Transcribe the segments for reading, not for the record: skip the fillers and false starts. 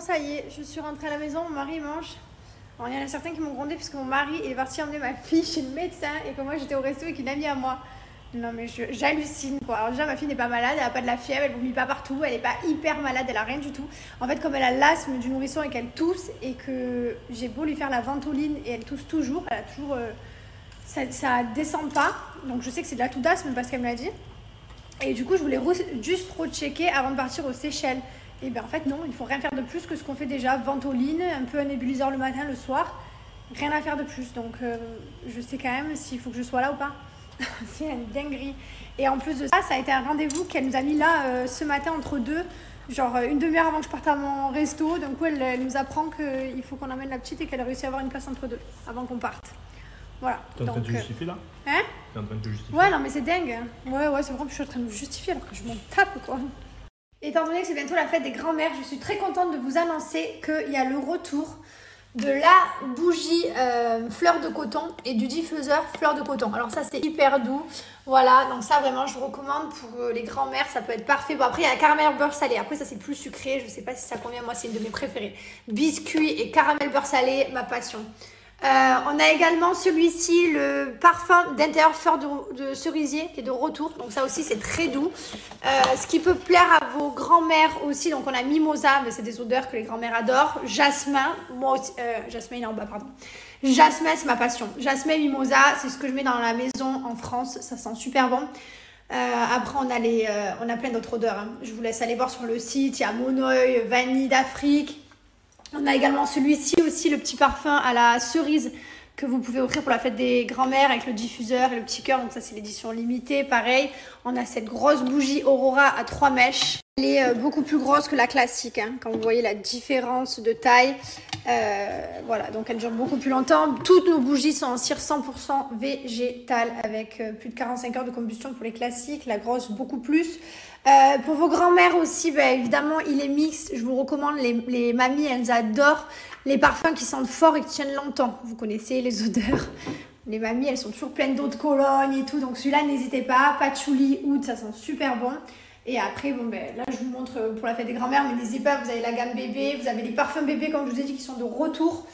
ça y est, je suis rentrée à la maison, mon mari mange. Alors, il y en a certains qui m'ont grondé parce que mon mari est parti emmener ma fille chez le médecin et que moi j'étais au resto avec une amie à moi. Non mais j'hallucine quoi. Alors déjà ma fille n'est pas malade, elle n'a pas de la fièvre, elle vomit pas partout, elle n'est pas hyper malade, elle a rien du tout. En fait comme elle a l'asthme du nourrisson et qu'elle tousse et que j'ai beau lui faire la ventoline et elle tousse toujours, elle a toujours... ça descend pas. Donc je sais que c'est de la toux d'asthme parce qu'elle me l'a dit. Et du coup je voulais juste rechecker avant de partir aux Seychelles. Et bien en fait non, il faut rien faire de plus que ce qu'on fait déjà. Ventoline, un peu un nébuliseur le matin, le soir. Rien à faire de plus. Donc je sais quand même s'il faut que je sois là ou pas. C'est une dinguerie. Et en plus de ça, ça a été un rendez-vous qu'elle nous a mis là ce matin entre deux. Genre une demi-heure avant que je parte à mon resto. D'un coup, elle nous apprend qu'il faut qu'on emmène la petite et qu'elle a réussi à avoir une place entre deux avant qu'on parte. Voilà. T'es en train de te justifier là? Hein? T'es en train de te justifier? Ouais, non, mais c'est dingue. Ouais, c'est vrai que je suis en train de me justifier alors que je m'en tape quoi. Étant donné que c'est bientôt la fête des grands-mères, je suis très contente de vous annoncer qu'il y a le retour de la bougie fleur de coton et du diffuseur fleur de coton. Alors ça c'est hyper doux, voilà, donc ça vraiment je vous recommande pour les grands-mères, ça peut être parfait. Bon après il y a caramel beurre salé, après ça c'est plus sucré, je sais pas si ça convient, moi c'est une de mes préférées. Biscuits et caramel beurre salé, ma passion. On a également celui-ci, le parfum d'intérieur fleur de cerisier qui est de retour. Donc ça aussi c'est très doux. Ce qui peut plaire à vos grands-mères aussi. Donc on a mimosa, mais c'est des odeurs que les grands-mères adorent. Jasmin, moi aussi, jasmin il est en bas pardon. Jasmin c'est ma passion. Jasmin, mimosa, c'est ce que je mets dans la maison en France. Ça sent super bon. Après on a plein d'autres odeurs. Hein. Je vous laisse aller voir sur le site. Il y a Moneuil, vanille d'Afrique. On a également celui-ci aussi, le petit parfum à la cerise que vous pouvez offrir pour la fête des grands-mères avec le diffuseur et le petit cœur. Donc ça, c'est l'édition limitée. Pareil, on a cette grosse bougie Aurora à 3 mèches. Elle est beaucoup plus grosse que la classique, hein, quand vous voyez la différence de taille. Voilà, donc elle dure beaucoup plus longtemps. Toutes nos bougies sont en cire 100% végétale avec plus de 45 heures de combustion pour les classiques. La grosse, beaucoup plus. Pour vos grands-mères aussi, ben, évidemment, il est mixte. Je vous recommande, les mamies, elles adorent les parfums qui sentent fort et qui tiennent longtemps. Vous connaissez les odeurs. Les mamies, elles sont toujours pleines d'eau de Cologne et tout. Donc celui-là, n'hésitez pas. Patchouli, oud, ça sent super bon. Et après, bon, ben, là, je vous montre pour la fête des grands-mères. Mais n'hésitez pas, vous avez la gamme bébé. Vous avez les parfums bébé, comme je vous ai dit, qui sont de retour.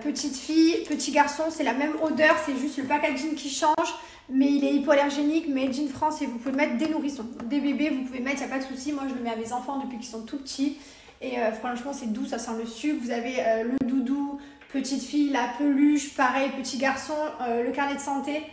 Petite fille, petit garçon, c'est la même odeur. C'est juste le packaging qui change. Mais il est hypoallergénique, made in France et vous pouvez le mettre des nourrissons. Des bébés, vous pouvez mettre, il n'y a pas de souci. Moi, je le mets à mes enfants depuis qu'ils sont tout petits. Et franchement, c'est doux, ça sent le sucre. Vous avez le doudou, petite fille, la peluche, pareil, petit garçon, le carnet de santé.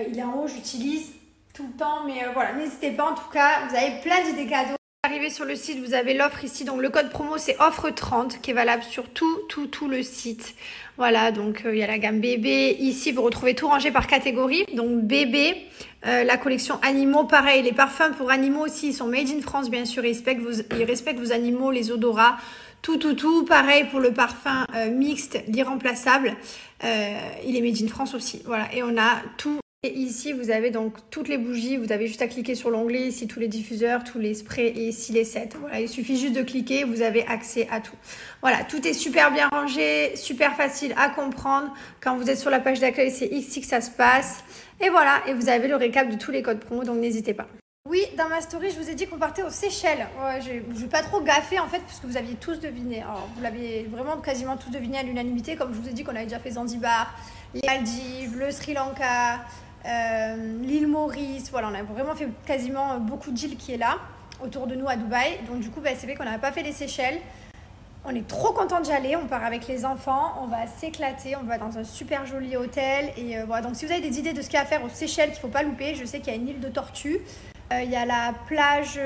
Il est en haut, j'utilise tout le temps. Mais voilà, n'hésitez pas en tout cas. Vous avez plein d'idées cadeaux. Arrivé sur le site, vous avez l'offre ici. Donc le code promo, c'est offre 30 qui est valable sur tout le site. Voilà, donc il y a la gamme bébé. Ici, vous retrouvez tout rangé par catégorie. Donc bébé, la collection animaux, pareil. Les parfums pour animaux aussi, ils sont made in France, bien sûr. Ils respectent vos animaux, les odorats. Tout. Pareil pour le parfum mixte, l'irremplaçable. Il est made in France aussi. Voilà, et on a tout. Et ici, vous avez donc toutes les bougies. Vous avez juste à cliquer sur l'onglet. Ici, tous les diffuseurs, tous les sprays et ici, les sets. Voilà, il suffit juste de cliquer. Vous avez accès à tout. Voilà, tout est super bien rangé, super facile à comprendre. Quand vous êtes sur la page d'accueil, c'est ici que ça se passe. Et voilà, et vous avez le récap de tous les codes promo, donc n'hésitez pas. Oui, dans ma story, je vous ai dit qu'on partait aux Seychelles. Ouais, je n'ai pas trop gaffé en fait, parce que vous aviez tous deviné. Alors, vous l'aviez vraiment quasiment tous deviné à l'unanimité. Comme je vous ai dit qu'on avait déjà fait Zanzibar, les Maldives, le Sri Lanka, l'île Maurice. Voilà, on a vraiment fait quasiment beaucoup d'îles qui est là, autour de nous à Dubaï. Donc du coup, c'est vrai qu'on n'avait pas fait les Seychelles. On est trop content d'y aller, on part avec les enfants, on va s'éclater, on va dans un super joli hôtel. Et voilà, donc si vous avez des idées de ce qu'il y a à faire aux Seychelles qu'il ne faut pas louper, je sais qu'il y a une île de tortues. Il y a la plage,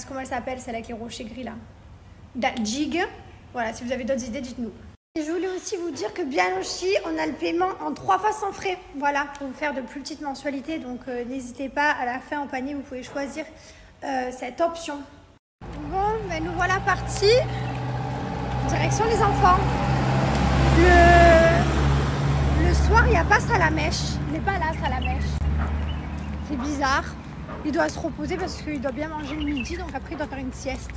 comment elle s'appelle, celle avec les rochers gris là, Jig. Voilà, si vous avez d'autres idées, dites-nous. Et je voulais aussi vous dire que bien aussi, on a le paiement en 3 fois sans frais. Voilà, pour vous faire de plus petites mensualités. Donc n'hésitez pas, à la fin au panier, vous pouvez choisir cette option. Bon, ben nous voilà partis. Direction les enfants. Le soir, il n'y a pas Salamèche. Il n'est pas là, Salamèche. C'est bizarre. Il doit se reposer parce qu'il doit bien manger le midi. Donc après, il doit faire une sieste.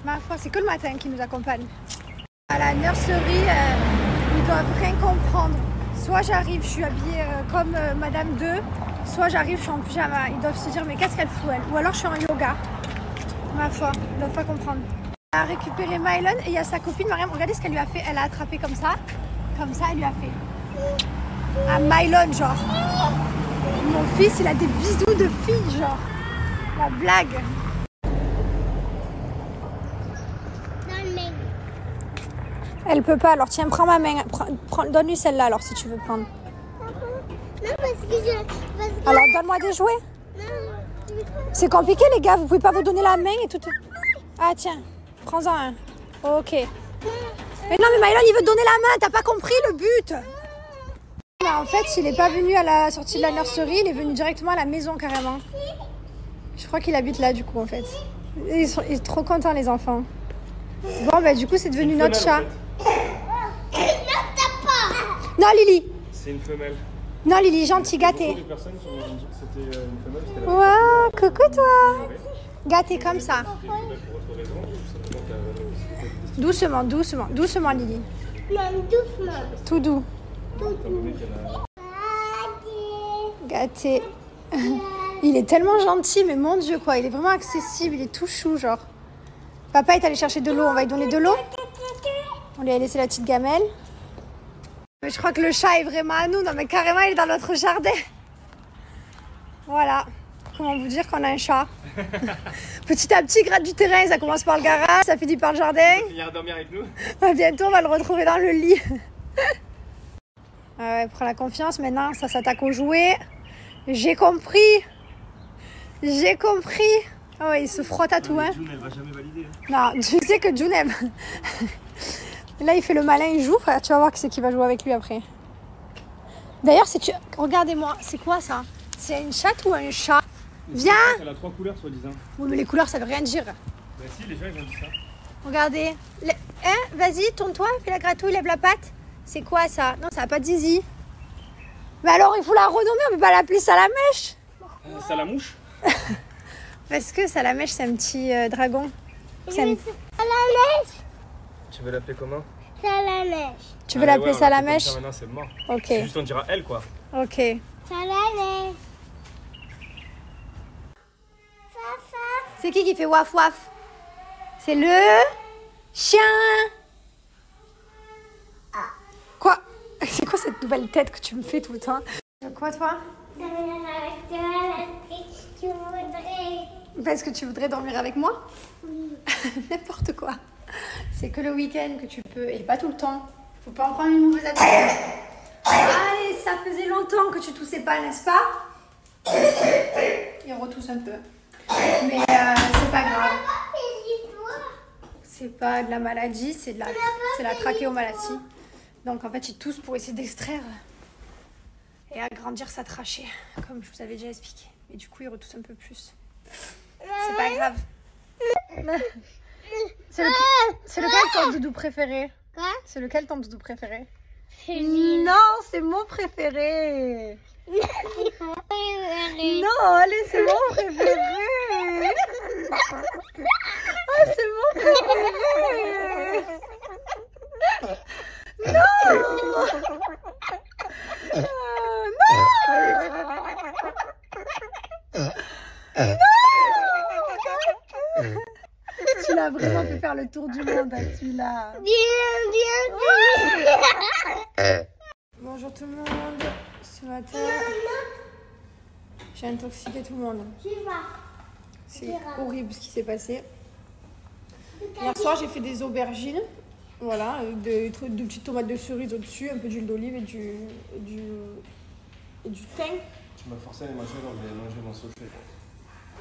Ma foi, c'est que le matin qui nous accompagne. À la nurserie, ils doivent rien comprendre. Soit j'arrive, je suis habillée comme Madame 2. Soit j'arrive, je suis en pyjama. Ils doivent se dire, mais qu'est-ce qu'elle fout elle? Ou alors je suis en yoga. Ma foi, ils ne doivent pas comprendre. Elle a récupéré Mylon et il y a sa copine Mariam. Regardez ce qu'elle lui a fait. Elle a attrapé comme ça, elle lui a fait. À Mylon, genre. Mon fils, il a des bisous de fille, genre. La blague. Elle peut pas, alors tiens, prends ma main. Donne-lui celle-là, alors, si tu veux prendre. Non, parce que Alors, donne-moi des jouets. C'est compliqué, les gars. Vous pouvez pas vous donner la main et tout. Ah, tiens. Prends-en un. Ok. Mais non, mais Mylon, il veut te donner la main. T'as pas compris le but. Mais en fait, il est pas venu à la sortie de la nurserie. Il est venu directement à la maison, carrément. Je crois qu'il habite là, du coup, en fait. Ils sont trop contents, les enfants. Bon, bah, du coup, c'est devenu notre chat. Non, Lily. C'est une femelle. Non, Lily, gentil, gâté. Beaucoup de personnes qui m'ont dit que c'était une femelle. C'était la Waouh, coucou toi. Gâté comme ça. pour autre raison, tout simplement qu'elle Doucement, doucement, doucement, Lily. Non, doucement. Tout doux. donné qu'elle a... Gâté. Il est tellement gentil, mais mon Dieu, quoi. Il est vraiment accessible, il est tout chou, genre. Papa est allé chercher de l'eau, on va lui donner de l'eau. On lui a laissé la petite gamelle. Mais je crois que le chat est vraiment à nous. Non, mais carrément, il est dans notre jardin. Voilà. Comment vous dire qu'on a un chat? Petit à petit, il gratte du terrain. Ça commence par le garage, ça finit par le jardin. Il va dormir avec nous. Bientôt, on va le retrouver dans le lit. Ouais, prends la confiance. Maintenant, ça s'attaque aux jouets. J'ai compris. J'ai compris. Oh, ouais, il se frotte à tout, hein. June, elle va jamais valider. Non, tu sais que June aime. Là, il fait le malin, il joue. Frère, tu vas voir qui c'est qui va jouer avec lui après. D'ailleurs, regardez-moi, c'est quoi ça? C'est une chatte ou un chat? Viens! Elle a 3 couleurs, soi-disant. Oui, mais les couleurs, ça veut rien dire. Bah si, les gens, ils ont dit ça. Regardez. Hein? Vas-y, tourne-toi, fais la gratouille, lève la patte. C'est quoi ça? Non, ça n'a pas de zizi. Mais alors, il faut la renommer, on peut pas l'appeler Salamèche. Salamouche? Parce que Salamèche, c'est un petit dragon. C'est un- Salamèche. Tu veux l'appeler comment? Salamèche. Tu veux l'appeler ouais, on l'appelle Salamèche? comme ça, maintenant, c'est mort. Ok, C'est juste, on dira elle, quoi. ok. Salamèche. C'est qui fait waf waf? C'est le chien. Quoi? C'est quoi cette nouvelle tête que tu me fais tout le temps? Quoi toi? Tu voudrais. Parce que tu voudrais dormir avec moi? Oui. N'importe quoi. C'est que le week-end que tu peux, et pas tout le temps. Faut pas en prendre une mauvaise habitude. Allez, ça faisait longtemps que tu toussais pas, n'est-ce pas? Il retousse un peu. Mais c'est pas grave. C'est pas de la maladie, c'est la trachéomaladie. Donc en fait, il tousse pour essayer d'extraire et agrandir sa trachée, comme je vous avais déjà expliqué. Et du coup, il retousse un peu plus. C'est pas grave. C'est lequel ton doudou préféré? Quoi? C'est lequel ton doudou préféré? Céline. Non, c'est mon préféré. Non, allez, c'est mon préféré. Ah, c'est mon préféré. Non. Non. Tu l'as vraiment fait faire le tour du monde, hein, celui-là. Bien. Bonjour tout le monde. Ce matin, j'ai intoxiqué tout le monde. C'est horrible ce qui s'est passé. Hier soir, j'ai fait des aubergines. Voilà, avec de petites tomates de cerise au-dessus, un peu d'huile d'olive et du thym. Tu m'as forcé à les manger, donc j'ai mangé mon sauché.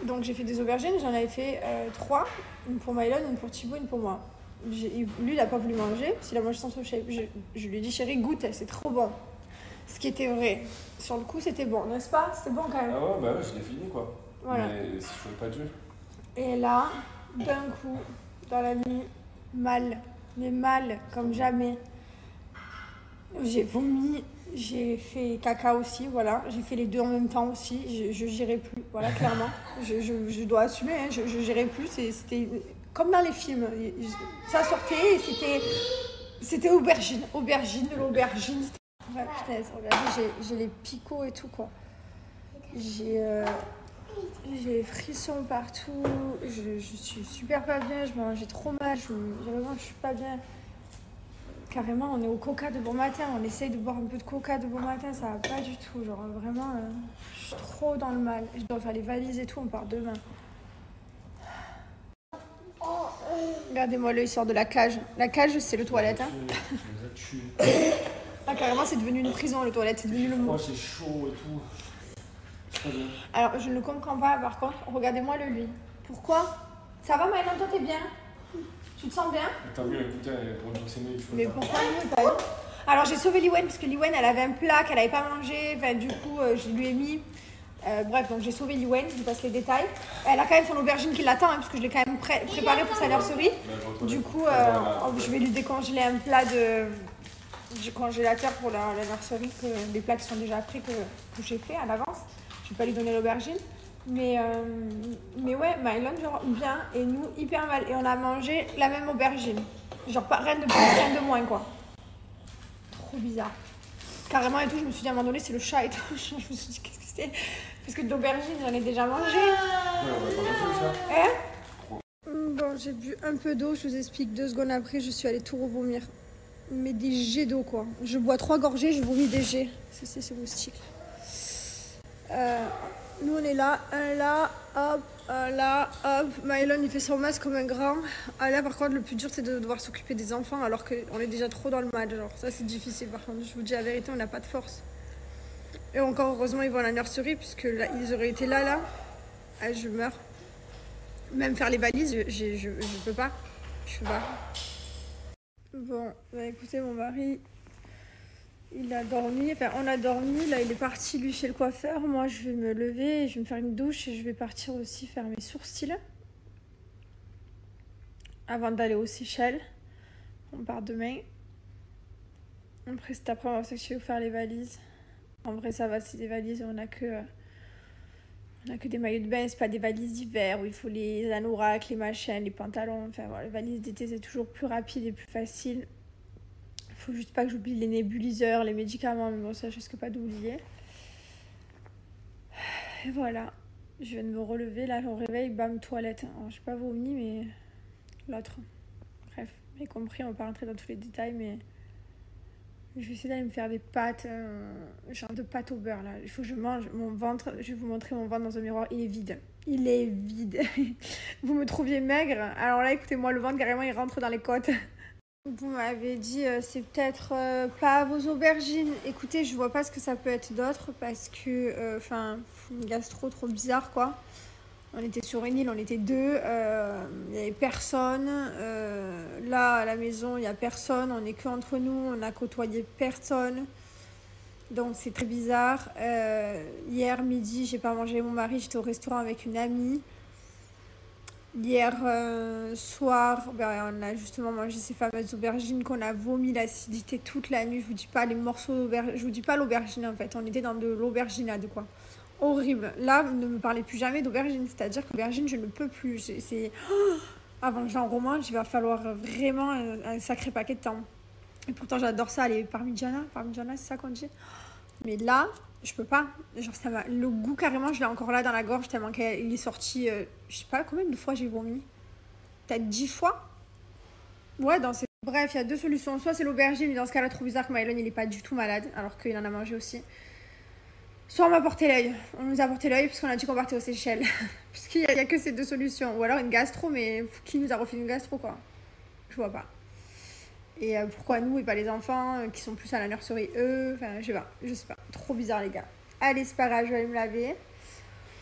Donc j'ai fait des aubergines, j'en avais fait 3. Une pour Mylon, une pour Thibaut, une pour moi. Lui, il n'a pas voulu manger, parce qu'il a mangé sans sauché. Je lui ai dit, chérie, goûte, c'est trop bon. Ce qui était vrai. Sur le coup, c'était bon, n'est-ce pas? C'était bon quand même. Ah ouais, bah ouais, je l'ai fini, quoi. Voilà. Mais je trouvais pas dur. Et là, d'un coup, dans la nuit, mal, mais mal comme jamais. J'ai vomi, j'ai fait caca aussi, voilà. J'ai fait les deux en même temps aussi. Je n'irai plus, voilà, clairement. Je dois assumer, hein, je n'irai plus. C'était comme dans les films. Ça sortait et c'était aubergine, de l'aubergine. Ouais, putain, regardez, j'ai les picots et tout, quoi. J'ai les frissons partout, je suis super pas bien, j'ai trop mal, vraiment je suis pas bien. Carrément, on est au coca de bon matin, on essaye de boire un peu de coca de bon matin, ça va pas du tout. Genre vraiment, je suis trop dans le mal. Je dois faire les valises et tout, on part demain. Regardez-moi l'œil sort de la cage. La cage, c'est le toilette. Hein. Ah, carrément, c'est devenu une prison, le toilette, c'est devenu le mot. C'est chaud et tout. Alors, je ne comprends pas, par contre, regardez-moi le lui. Pourquoi? Ça va, Maëlan, toi, t'es bien? Tu te sens bien? T'as vu, écoutez, pour dire que c'est mieux, il faut Mais pourquoi mieux pas eu? Alors, j'ai sauvé Liwen, parce que Liwen, elle avait un plat qu'elle n'avait pas mangé. Enfin, du coup, je lui ai mis... bref, donc j'ai sauvé Liwen, je vous passe les détails. Elle a quand même son aubergine qui l'attend, hein, parce que je l'ai quand même préparée pour sa nurserie. Du coup, je vais lui décongeler un plat du congélateur pour la nurserie, des plats qui sont déjà prêts que j'ai fait à l'avance. Je vais pas lui donner l'aubergine. Mais ouais, Maëlan, genre bien, et nous, hyper mal. Et on a mangé la même aubergine. Genre, pas, rien de plus, rien de moins, quoi. Trop bizarre. Carrément et tout, je me suis dit à un moment donné, c'est le chat et tout. Je me suis dit, qu'est-ce que c'est? Parce que de l'aubergine, j'en ai déjà mangé. Ouais, on va pas manger ça. Hein? Bon, j'ai bu un peu d'eau, je vous explique. 2 secondes après, je suis allée tout revomir. Mais des jets d'eau, quoi. Je bois 3 gorgées, je vomis des jets. C'est ce moustique. Nous, on est là, un là, hop, un là, hop. Maëlan, il fait son masque comme un grand. Ah là, par contre, le plus dur, c'est de devoir s'occuper des enfants alors qu'on est déjà trop dans le mal. Genre, ça, c'est difficile. Par contre, je vous dis la vérité, on n'a pas de force. Et encore, heureusement, ils vont à la nurserie, puisque là, ils auraient été là. Ah, je meurs. Même faire les valises, je peux pas. Je peux pas. Bon, bah écoutez, mon mari... Il a dormi, enfin on a dormi, là il est parti lui chez le coiffeur, moi je vais me lever, je vais me faire une douche et je vais partir aussi faire mes sourcils avant d'aller aux Seychelles. On part demain. Après cet après on va s'activer pour faire les valises. En vrai ça va, c'est des valises, on a que des maillots de bain, c'est pas des valises d'hiver où il faut les anoraks, les machins, les pantalons, enfin voilà, les valises d'été c'est toujours plus rapide et plus facile. Faut juste pas que j'oublie les nébuliseurs, les médicaments, mais bon, ça, je risque pas d'oublier. Et voilà. Je viens de me relever, là, au réveil, bam, toilette. Alors, j'ai pas vomi, mais l'autre. Bref, j'ai compris, on va pas rentrer dans tous les détails, mais je vais essayer d'aller me faire des pâtes, genre de pâtes au beurre, là. Il faut que je mange mon ventre. Je vais vous montrer mon ventre dans un miroir. Il est vide. Il est vide. Vous me trouviez maigre? Alors là, écoutez-moi, le ventre, carrément, il rentre dans les côtes. Vous m'avez dit c'est peut-être pas vos aubergines. Écoutez, je vois pas ce que ça peut être d'autre parce que une gastro trop bizarre quoi. On était sur une île, on était 2, il y avait personne. Là à la maison, il y a personne, on est que entre nous, on a côtoyé personne. Donc c'est très bizarre. Hier midi, j'ai pas mangé avec mon mari, j'étais au restaurant avec une amie. Hier soir, on a justement mangé ces fameuses aubergines qu'on a vomi l'acidité toute la nuit. Je vous dis pas les morceaux d'aubergine, je vous dis pas l'aubergine en fait. On était dans de l'auberginade quoi. Horrible. Là, ne me parlez plus jamais d'aubergine. C'est-à-dire que l'aubergine, je ne peux plus. Avant que j'en remange, il va falloir vraiment un sacré paquet de temps. Et pourtant, j'adore ça, les parmigiana. Parmigiana, c'est ça qu'on dit. Mais là, je peux pas. Genre, le goût, carrément, je l'ai encore là dans la gorge tellement qu'il est sorti. Je sais pas combien de fois j'ai vomi. Peut-être 10 fois. Ouais, bref, il y a 2 solutions. Soit c'est l'aubergine, mais dans ce cas-là, trop bizarre que Maëlan, il est pas du tout malade, alors qu'il en a mangé aussi. Soit on m'a porté l'œil. On nous a porté l'œil parce qu'on a dit qu'on partait aux Seychelles. Parce qu'il n'y a que ces 2 solutions. Ou alors une gastro, mais qui nous a refait une gastro, quoi? Je vois pas. Et pourquoi nous et pas les enfants qui sont plus à la nurserie, eux? Enfin, je sais pas. Trop bizarre, les gars. Allez, c'est pas grave, je vais aller me laver.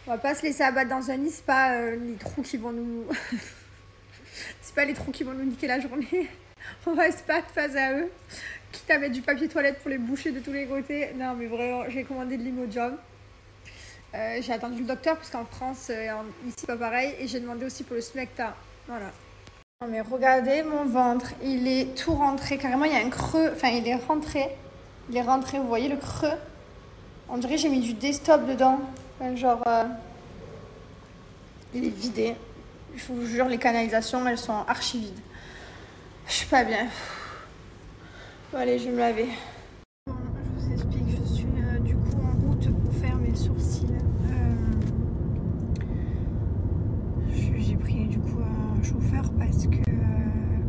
On va pas se laisser abattre dans un lit. C'est pas les trous qui vont nous... c'est pas les trous qui vont nous niquer la journée. On va se battre face à eux. Quitte à mettre du papier toilette pour les boucher de tous les côtés. Non, mais vraiment, j'ai commandé de l'Imojob. J'ai attendu le docteur parce qu'en France, ici, pas pareil. Et j'ai demandé aussi pour le Smecta. Voilà. Non, mais regardez mon ventre. Il est tout rentré. Carrément, il y a un creux. Enfin, il est rentré. Il est rentré. Vous voyez le creux? On dirait que j'ai mis du Destop dedans. Enfin, genre, il est vidé. Je vous jure, les canalisations, elles sont archi vides. Je suis pas bien. Bon, allez, je vais me laver. Bon, je vous explique, je suis du coup en route pour faire mes sourcils. coiffeur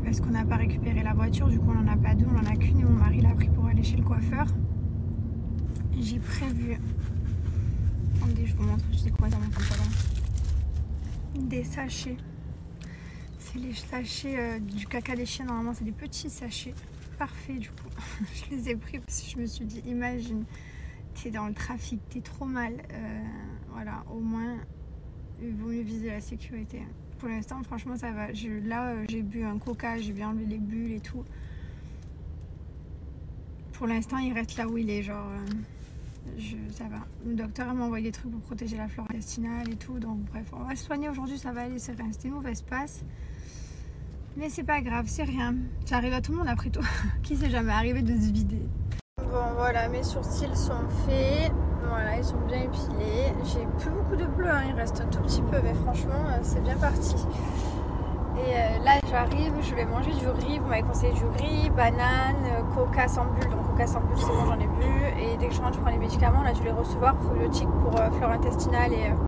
parce qu'on n'a pas récupéré la voiture, du coup on n'en a pas deux, on en a qu'une et mon mari l'a pris pour aller chez le coiffeur. J'ai prévu, attendez je vous montre, je sais quoi dans mon pantalon, des sachets. C'est les sachets du caca des chiens, normalement c'est des petits sachets. Parfait du coup, je les ai pris parce que je me suis dit imagine, t'es dans le trafic, t'es trop mal, voilà au moins il vaut mieux viser la sécurité. Pour l'instant franchement ça va, là j'ai bu un coca, j'ai bien enlevé les bulles et tout. Pour l'instant il reste là où il est, genre ça va. Le docteur m'a envoyé des trucs pour protéger la flore intestinale et tout, donc bref on va se soigner aujourd'hui, ça va aller, c'est rien, c'était une mauvaise passe. Mais c'est pas grave, c'est rien. Ça arrive à tout le monde après tout. Qui s'est jamais arrivé de se vider? Bon voilà, mes sourcils sont faits. Voilà, ils sont bien épilés. J'ai plus beaucoup de bleu, hein. Il reste un tout petit peu, mais franchement, c'est bien parti. Et là, j'arrive, je vais manger du riz. Vous m'avez conseillé du riz, banane, coca sans bulle. Donc coca sans bulle, c'est bon, j'en ai bu. Et dès que je rentre, je prends les médicaments. On a dû les recevoir, probiotiques pour flore intestinale et